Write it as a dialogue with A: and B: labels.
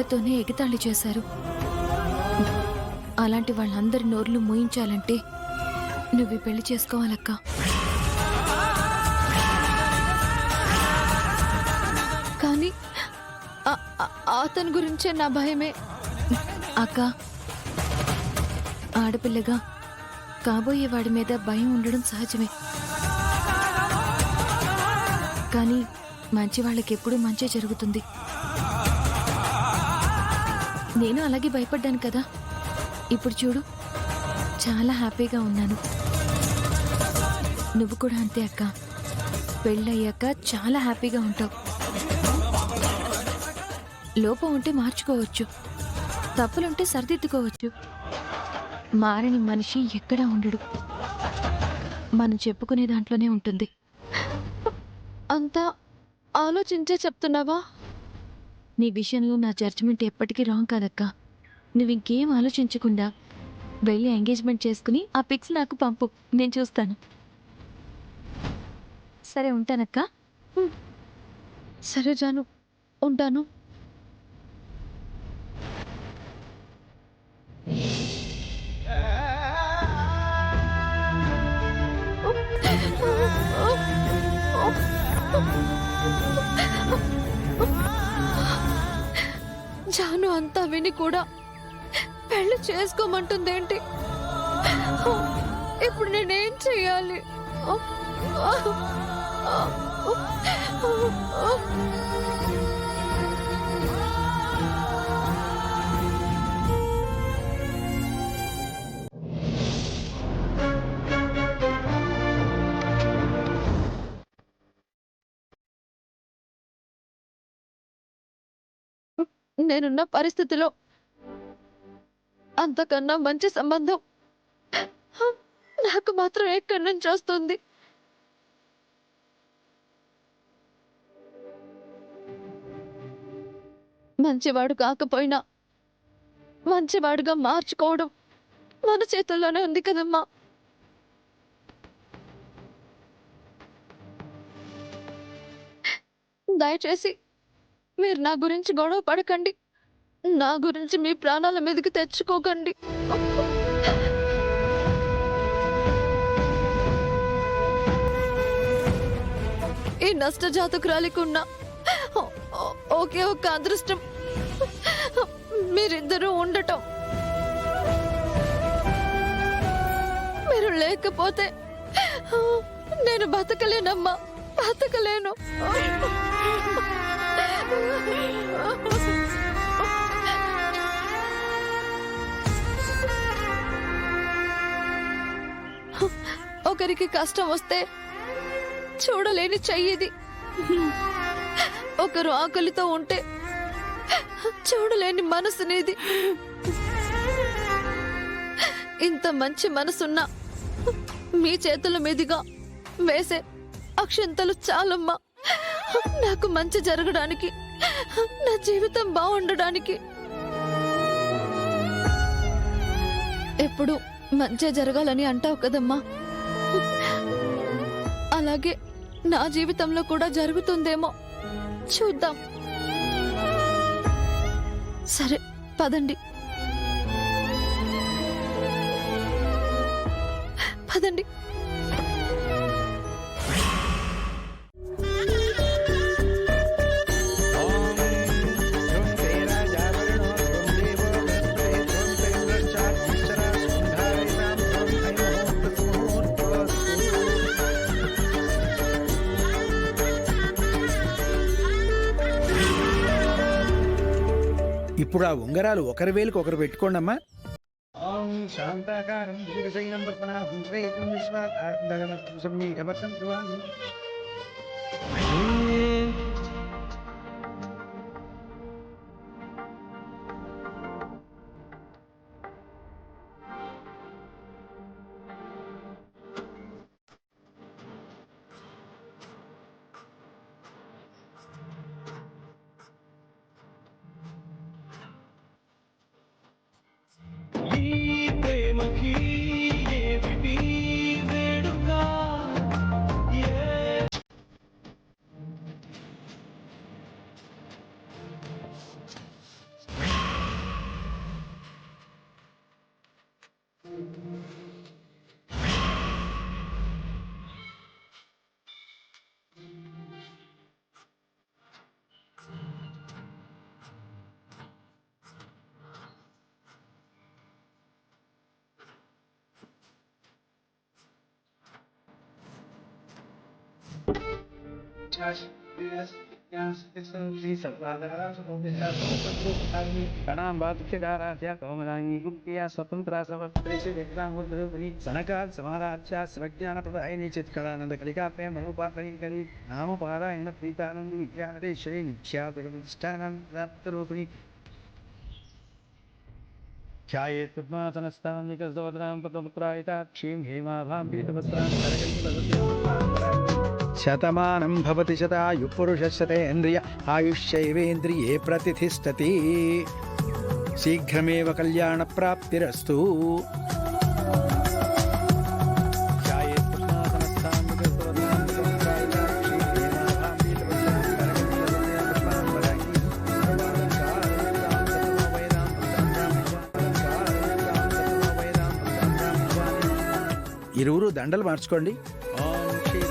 A: మాటలతోనే ఎగతాళి చేశారు. అలాంటి వాళ్ళందరి నోర్లు మూయించాలంటే నువ్వు ఈ పెళ్లి చేసుకోవాలక్క. కానీ అతని గురించే నా భయమే. అక్క, ఆడపిల్లగా కాబోయే వాడి మీద భయం ఉండడం సహజమే. కానీ మంచి వాళ్ళకి ఎప్పుడూ మంచి జరుగుతుంది. నేను అలాగే భయపడ్డాను కదా. ఇప్పుడు చూడు, చాలా హ్యాపీగా ఉన్నాను. నువ్వు కూడా అంతే అక్క. పెళ్ళయ్యాక చాలా హ్యాపీగా ఉంటావు. లోపం ఉంటే మార్చుకోవచ్చు, తప్పులుంటే సరిదిద్దుకోవచ్చు. మారని మనిషి ఎక్కడా ఉండడు. మనం చెప్పుకునే దాంట్లోనే ఉంటుంది. అంతా ఆలోచించే చెప్తున్నావా? నీ విషయంలో నా జడ్జిమెంట్ ఎప్పటికీ రాంగ్ కాదక్క. నువ్వు ఇంకేం ఆలోచించకుండా వెళ్ళి ఎంగేజ్మెంట్ చేసుకుని ఆ పిక్స్ నాకు పంపు, నేను చూస్తాను. సరే, ఉంటానక్క. సరే జాను, ఉంటాను. జాను అంతా విని కూడా పెళ్లి చేసుకోమంటుందేంటి? ఇప్పుడు నేనేం చెయ్యాలి? నేనున్న పరిస్థితిలో అంతకన్నా మంచి సంబంధం నాకు మాత్రం ఎక్కడి నుంచి వస్తుంది? మంచివాడు కాకపోయినా మంచివాడుగా మార్చుకోవడం మన చేతుల్లోనే ఉంది కదమ్మా. దయచేసి మీరు నా గురించి గొడవ పడకండి. నా గురించి మీ ప్రాణాల మీదకి తెచ్చుకోకండి. ఈ నష్టజాతకురాలికి ఉన్న ఒకే ఒక్క అదృష్టం మీరిద్దరూ ఉండటం. మీరు లేకపోతే నేను బతకలేనమ్మా, బతకలేను. ఒకరికి కష్టం వస్తే చూడలేని చెయ్యిది. ఒకరు ఆకలితో ఉంటే చూడలేని మనసునేది. ఇంత మంచి మనసున్నా మీ చేతుల మీదుగా వేసే అక్షంతలు చాలమ్మా నాకు మంచి జరగడానికి, నా జీవితం బాగుండడానికి. ఎప్పుడు మంచి జరగాలని అంటావు కదమ్మా, అలాగే నా జీవితంలో కూడా జరుగుతుందేమో చూద్దాం. సరే, పదండి పదండి.
B: ఇప్పుడు ఆ ఉంగరాలు ఒకరి వేలుకి ఒకరు పెట్టుకోండమ్మా. శతమానం భవతి శతాయు పురుషశతేంద్రియ ఆయుష్యైవేంద్రియే ప్రతిష్టతి. శీఘ్రమేవ కళ్యాణ ప్రాప్తిరస్తు. ఇరువురు దండలు మార్చుకోండి. ఓం శ్రీ